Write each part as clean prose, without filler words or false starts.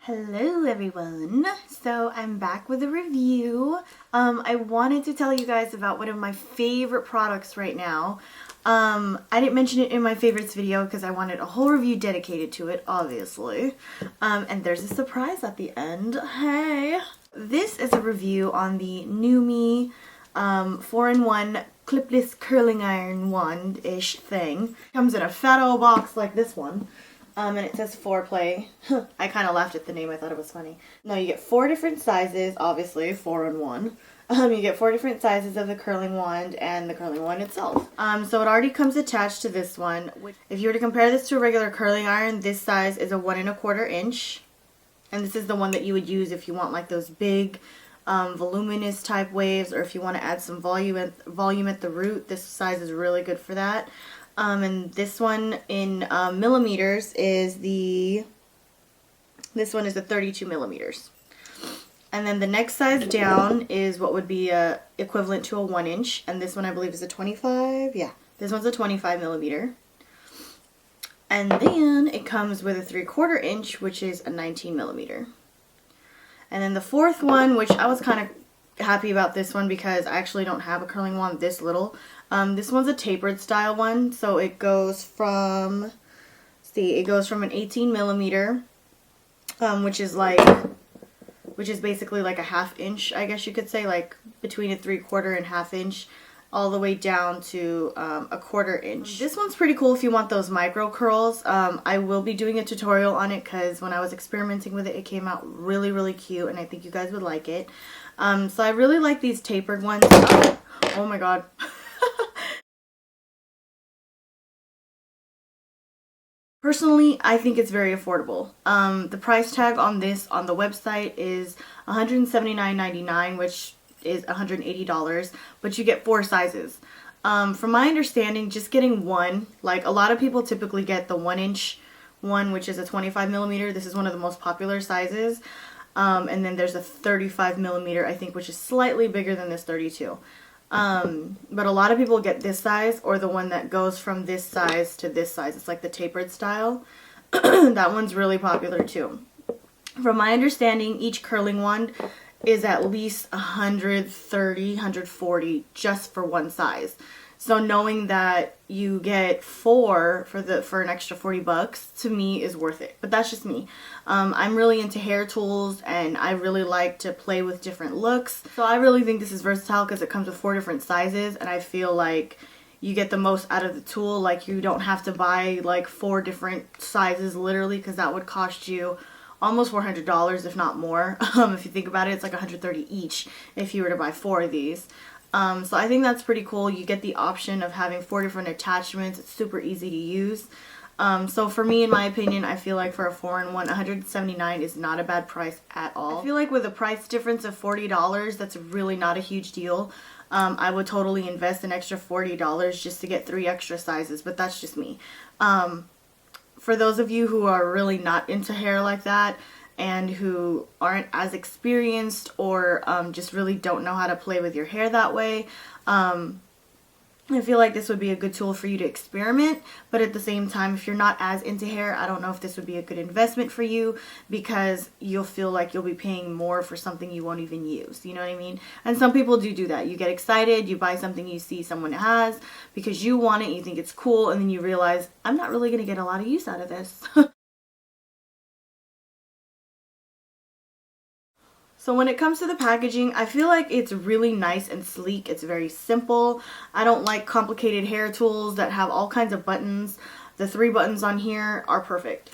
Hello everyone, so I'm back with a review. I wanted to tell you guys about one of my favorite products right now. I didn't mention it in my favorites video because I wanted a whole review dedicated to it, obviously. And there's a surprise at the end. Hey! This is a review on the NuMe 4-in-1 clipless curling iron wand-ish thing. Comes in a fat old box like this one. And it says foreplay. I kind of laughed at the name. I thought it was funny. No, you get 4 different sizes, obviously, 4-in-1. You get 4 different sizes of the curling wand and the curling wand itself. So it already comes attached to this one. If you were to compare this to a regular curling iron, this size is a 1 1/4 inch. And this is the one that you would use if you want like those big, voluminous type waves, or if you want to add some volume at the root. This size is really good for that. And this one in millimeters is this one is a 32 millimeters. And then the next size down is what would be equivalent to a 1 inch. And this one I believe is a 25. Yeah, this one's a 25 millimeter. And then it comes with a 3/4 inch, which is a 19 millimeter. And then the fourth one, which I was kind of happy about this one because I actually don't have a curling wand this little. This one's a tapered style one, so it goes from, it goes from an 18 millimeter, which is basically like a 1/2 inch, I guess you could say, like between a 3/4 and 1/2 inch, all the way down to a 1/4 inch. This one's pretty cool if you want those micro curls. I will be doing a tutorial on it because when I was experimenting with it, it came out really, really cute, and I think you guys would like it. So I really like these tapered ones. Oh my god. Personally, I think it's very affordable. The price tag on this on the website is $179.99, which is $180, but you get 4 sizes. From my understanding, just getting one, like a lot of people typically get the 1 inch one, which is a 25 millimeter. This is one of the most popular sizes. And then there's a 35 millimeter, I think, which is slightly bigger than this 32. But a lot of people get this size, or the one that goes from this size to this size. It's like the tapered style. That one's really popular too. From my understanding, each curling wand is at least 130, 140 just for one size. So knowing that you get 4 for an extra 40 bucks, to me is worth it. But that's just me. I'm really into hair tools, and I really like to play with different looks. So I really think this is versatile because it comes with 4 different sizes, and I feel like you get the most out of the tool. Like, you don't have to buy like 4 different sizes literally, because that would cost you almost $400, if not more. If you think about it, it's like $130 each if you were to buy 4 of these. So I think that's pretty cool. You get the option of having 4 different attachments. It's super easy to use. So for me, in my opinion, I feel like for a 4-in-1, $179 is not a bad price at all. I feel like with a price difference of $40, that's really not a huge deal. I would totally invest an extra $40 just to get 3 extra sizes, but that's just me. For those of you who are really not into hair like that, and who aren't as experienced, or just really don't know how to play with your hair that way, I feel like this would be a good tool for you to experiment. But at the same time, if you're not as into hair, I don't know if this would be a good investment for you, because you'll feel like you'll be paying more for something you won't even use. You know what I mean? And some people do that. You get excited, you buy something you see someone has because you want it, you think it's cool, and then you realize, I'm not really going to get a lot of use out of this. So when it comes to the packaging, I feel like it's really nice and sleek. It's very simple. I don't like complicated hair tools that have all kinds of buttons. The 3 buttons on here are perfect.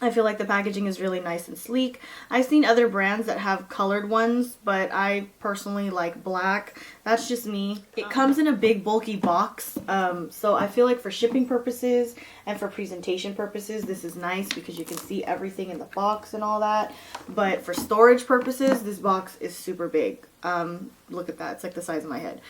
I feel like the packaging is really nice and sleek. I've seen other brands that have colored ones, but I personally like black. That's just me. It comes in a big bulky box, so I feel like for shipping purposes and for presentation purposes, this is nice because you can see everything in the box and all that. But for storage purposes, this box is super big. Look at that. It's like the size of my head.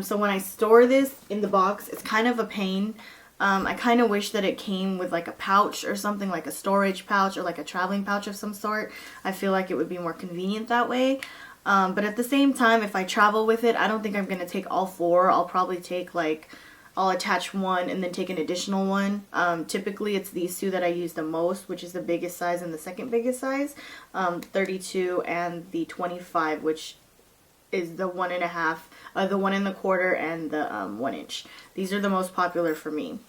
So when I store this in the box, it's kind of a pain. I kind of wish that it came with like a pouch or something, like a storage pouch or like a traveling pouch of some sort. I feel like it would be more convenient that way. But at the same time, if I travel with it, I don't think I'm going to take all 4. I'll probably take like I'll attach one and then take an additional one. Typically it's these two that I use the most, which is the biggest size and the second biggest size, 32 and the 25, which is the 1.5, the 1 1/4 and the 1 inch. These are the most popular for me.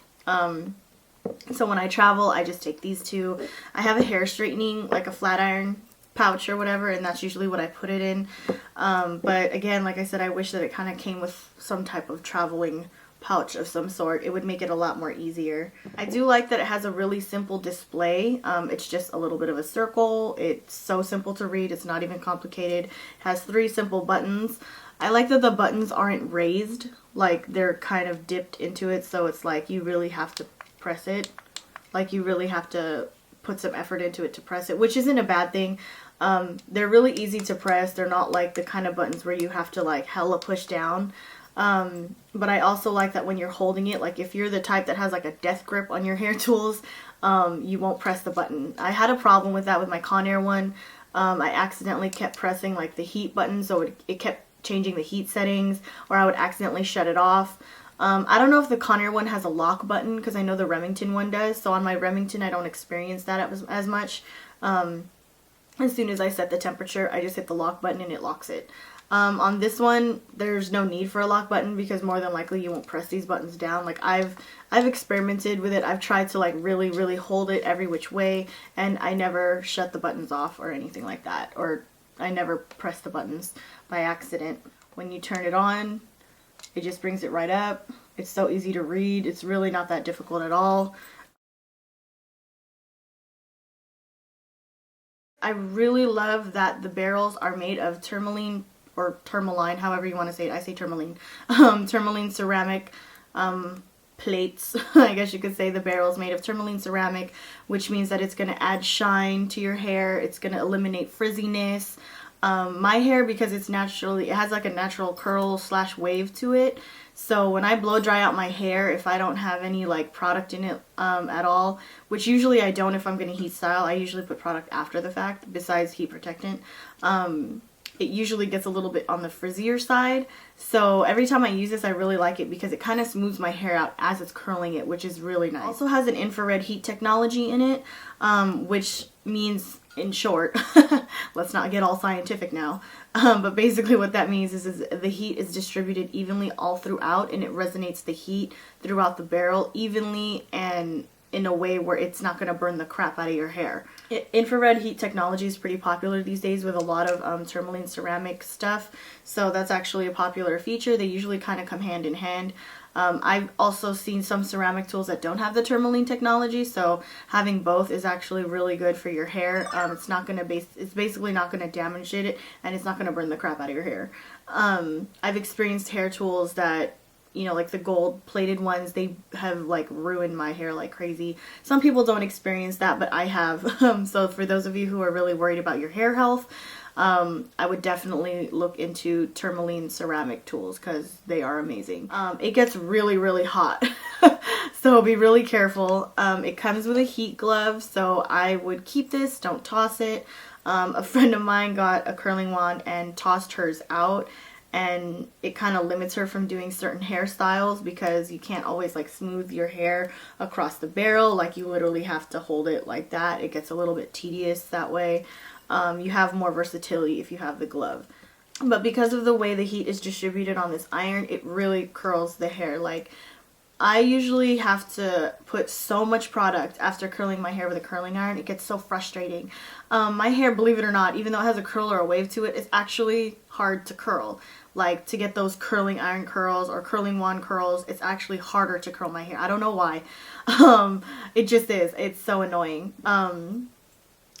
So when I travel, I just take these two. I have a hair straightening, like a flat iron pouch or whatever, and that's usually what I put it in. But again, like I said, I wish that it kind of came with some type of traveling pouch of some sort. It would make it a lot more easier. I do like that it has a really simple display. It's just a little bit of a circle. It's so simple to read. It's not even complicated. It has 3 simple buttons. I like that the buttons aren't raised, like they're kind of dipped into it, so it's like you really have to press it. Like you really have to put some effort into it to press it, which isn't a bad thing. They're really easy to press. They're not like the kind of buttons where you have to like hella push down. But I also like that when you're holding it, like if you're the type that has like a death grip on your hair tools, you won't press the button. I had a problem with that with my Conair one. I accidentally kept pressing like the heat button, so it kept changing the heat settings, or I would accidentally shut it off. I don't know if the Conair one has a lock button, because I know the Remington one does. So on my Remington, I don't experience that as much. As soon as I set the temperature, I just hit the lock button and it locks it. On this one, there's no need for a lock button because more than likely you won't press these buttons down. Like I've experimented with it. I've tried to like really hold it every which way, and I never shut the buttons off or anything like that, or I never press the buttons by accident. When you turn it on, it just brings it right up. It's so easy to read. It's really not that difficult at all. I really love that the barrels are made of tourmaline, or tourmaline, however you want to say it. I say tourmaline. Tourmaline ceramic plates. I guess you could say the barrel's made of tourmaline ceramic, which means that it's going to add shine to your hair. It's going to eliminate frizziness. My hair, because it has like a natural curl / wave to it. So when I blow dry out my hair, if I don't have any like product in it at all, which usually I don't if I'm going to heat style, I usually put product after the fact besides heat protectant. It usually gets a little bit on the frizzier side. So every time I use this, I really like it because it kind of smooths my hair out as it's curling it, which is really nice. It also has an infrared heat technology in it, which means, in short, let's not get all scientific now, but basically what that means is the heat is distributed evenly all throughout, and it resonates the heat throughout the barrel evenly and in a way where it's not going to burn the crap out of your hair. Infrared heat technology is pretty popular these days with a lot of tourmaline ceramic stuff, so that's actually a popular feature. They usually kind of come hand in hand. I've also seen some ceramic tools that don't have the tourmaline technology, so having both is actually really good for your hair. It's basically not going to damage it, and it's not going to burn the crap out of your hair. I've experienced hair tools that, you know, like the gold plated ones, they have like ruined my hair like crazy. Some people don't experience that, but I have. So for those of you who are really worried about your hair health, I would definitely look into tourmaline ceramic tools because they are amazing. It gets really hot, so be really careful. It comes with a heat glove, so I would keep this, don't toss it. A friend of mine got a curling wand and tossed hers out, and it kind of limits her from doing certain hairstyles because you can't always like smooth your hair across the barrel. Like you literally have to hold it like that. It gets a little bit tedious that way. You have more versatility if you have the glove. But because of the way the heat is distributed on this iron, it really curls the hair. Like I usually have to put so much product after curling my hair with a curling iron. It gets so frustrating. My hair, believe it or not, even though it has a curl or a wave to it, it's actually hard to curl. Like to get those curling iron curls or curling wand curls, it's actually harder to curl my hair. I don't know why. It just is. It's so annoying.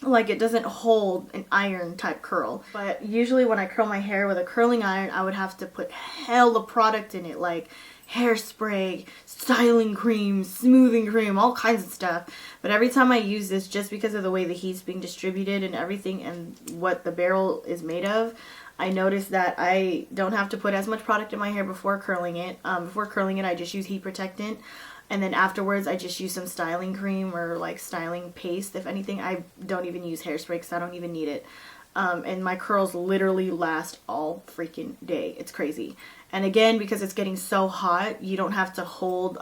Like it doesn't hold an iron type curl. But usually when I curl my hair with a curling iron, I would have to put hella product in it, like hairspray, styling cream, smoothing cream, all kinds of stuff. But every time I use this, just because of the way the heat's being distributed and everything and what the barrel is made of, I noticed that I don't have to put as much product in my hair before curling it. Before curling it, I just use heat protectant. and then afterwards I just use some styling cream or like styling paste. If anything, I don't even use hairspray because I don't even need it. And my curls literally last all freaking day. It's crazy. And again, because it's getting so hot, you don't have to hold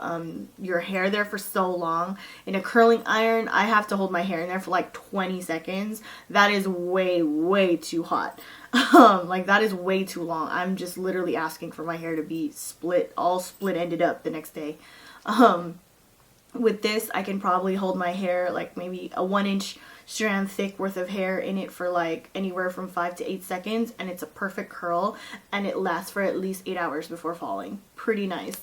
your hair there for so long. In a curling iron, I have to hold my hair in there for like 20 seconds. That is way, way too hot. Like that is way too long. I'm just literally asking for my hair to be split, all split ended up the next day. With this, I can probably hold my hair like maybe a 1-inch strand thick worth of hair in it for like anywhere from 5 to 8 seconds, and it's a perfect curl, and it lasts for at least 8 hours before falling. Pretty nice.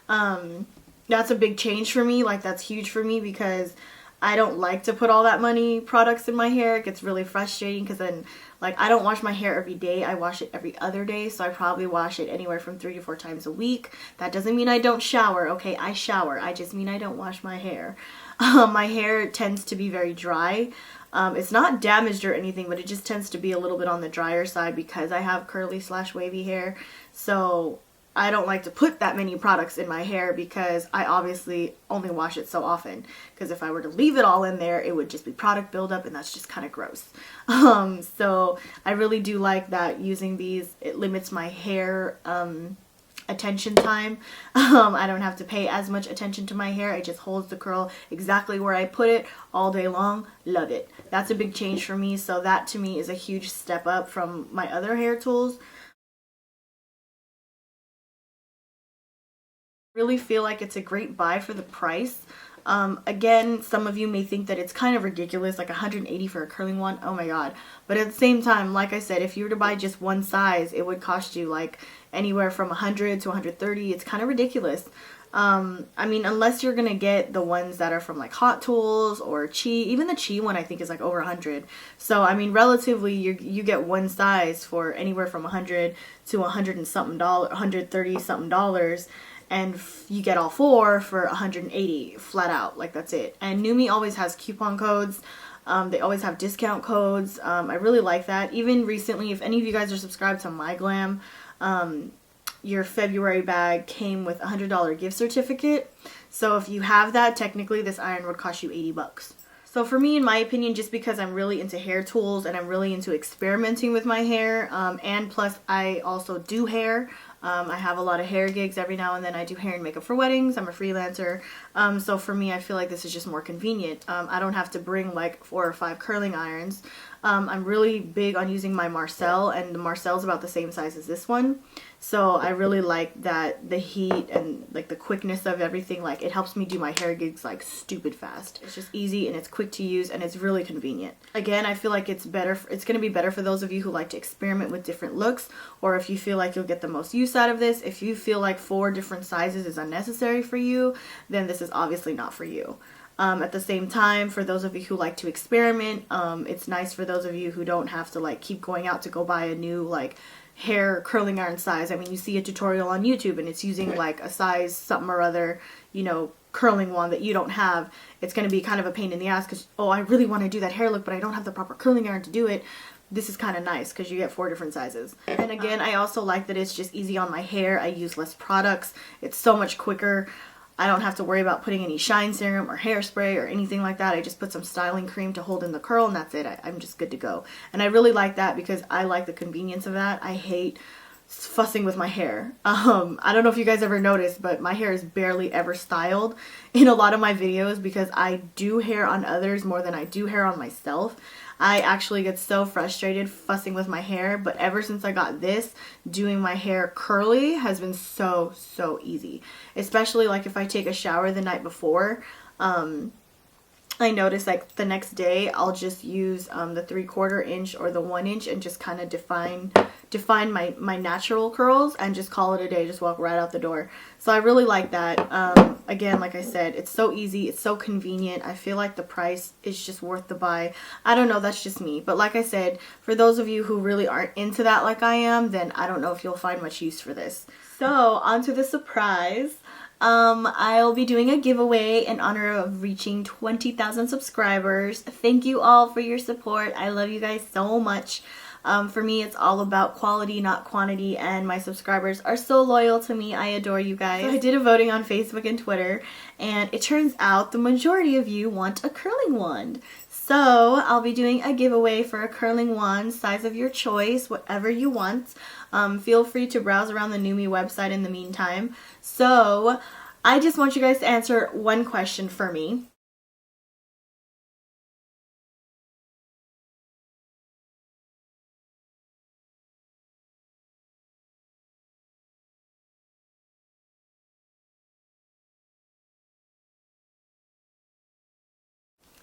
That's a big change for me. Like that's huge for me because I don't like to put all that money products in my hair. It gets really frustrating because then like I don't wash my hair every day. I wash it every other day, so I probably wash it anywhere from 3 to 4 times a week. That doesn't mean I don't shower. Okay, I shower. I just mean I don't wash my hair. My hair tends to be very dry. It's not damaged or anything, but it just tends to be a little bit on the drier side because I have curly/wavy hair. So I don't like to put that many products in my hair because I obviously only wash it so often. Because if I were to leave it all in there, it would just be product buildup, and that's just kind of gross. So I really do like that using these. It limits my hair attention time. I don't have to pay as much attention to my hair. It just holds the curl exactly where I put it all day long. Love it. That's a big change for me. So that to me is a huge step up from my other hair tools. Really feel like it's a great buy for the price. Again, some of you may think that it's kind of ridiculous, like $180 for a curling one. Oh my god. But at the same time, like I said, if you were to buy just one size, it would cost you like anywhere from $100 to $130. It's kind of ridiculous. I mean, unless you're gonna get the ones that are from like Hot Tools or Chi. Even the Chi one I think is like over $100. So I mean, relatively you get one size for anywhere from $100 to $100 and something dollars, $130 something dollars. And you get all 4 for $180 flat out. Like that's it. And NuMe always has coupon codes. They always have discount codes. I really like that. Even recently, if any of you guys are subscribed to MyGlam, your February bag came with a $100 gift certificate. So if you have that, technically this iron would cost you 80 bucks. So for me, in my opinion, just because I'm really into hair tools and I'm really into experimenting with my hair, and plus I also do hair. I have a lot of hair gigs every now and then. I do hair and makeup for weddings. I'm a freelancer. So for me, I feel like this is just more convenient. I don't have to bring like 4 or 5 curling irons. I'm really big on using my Marcel, and the Marcel's about the same size as this one. So I really like that the heat and like the quickness of everything, like it helps me do my hair gigs like stupid fast. It's just easy and it's quick to use and it's really convenient. Again, I feel like it's better. It's going to be better for those of you who like to experiment with different looks, or if you feel like you'll get the most use out of this. If you feel like 4 different sizes is unnecessary for you, then this is obviously not for you. At the same time, for those of you who like to experiment, it's nice for those of you who don't have to like keep going out to go buy a new like hair curling iron size. I mean, you see a tutorial on YouTube and it's using like a size something or other, you know, curling one that you don't have. It's going to be kind of a pain in the ass because, oh, I really want to do that hair look, but I don't have the proper curling iron to do it. This is kind of nice because you get 4 different sizes. And again, I also like that it's just easy on my hair. I use less products. It's so much quicker. I don't have to worry about putting any shine serum or hairspray or anything like that. I just put some styling cream to hold in the curl and that's it. I'm just good to go. And I really like that because I like the convenience of that. I hate fussing with my hair. I don't know if you guys ever noticed, but my hair is barely ever styled in a lot of my videos because I do hair on others more than I do hair on myself. I actually get so frustrated fussing with my hair, but ever since I got this, doing my hair curly has been so easy. Especially like if I take a shower the night before, I notice like the next day I'll just use the 3/4 inch or the 1 inch and just kind of define my natural curls and just call it a day, just walk right out the door. So I really like that. Again, like I said, it's so easy, it's so convenient. I feel like the price is just worth the buy. I don't know, that's just me. But like I said, for those of you who really aren't into that like I am, then I don't know if you'll find much use for this. So on to the surprise. I'll be doing a giveaway in honor of reaching 20,000 subscribers. Thank you all for your support. I love you guys so much. For me, it's all about quality, not quantity, and my subscribers are so loyal to me. I adore you guys. So I did a voting on Facebook and Twitter, and it turns out the majority of you want a curling wand. So I'll be doing a giveaway for a curling wand, size of your choice, whatever you want. Feel free to browse around the NuMe website in the meantime. So I just want you guys to answer one question for me.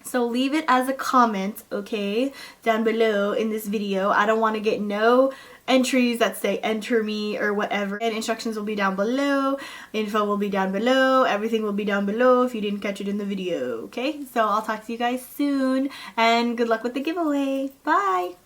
So leave it as a comment, okay, down below in this video. I don't want to get no entries that say enter me or whatever. And instructions will be down below, info will be down below, everything will be down below if you didn't catch it in the video, okay? So I'll talk to you guys soon, and good luck with the giveaway. Bye!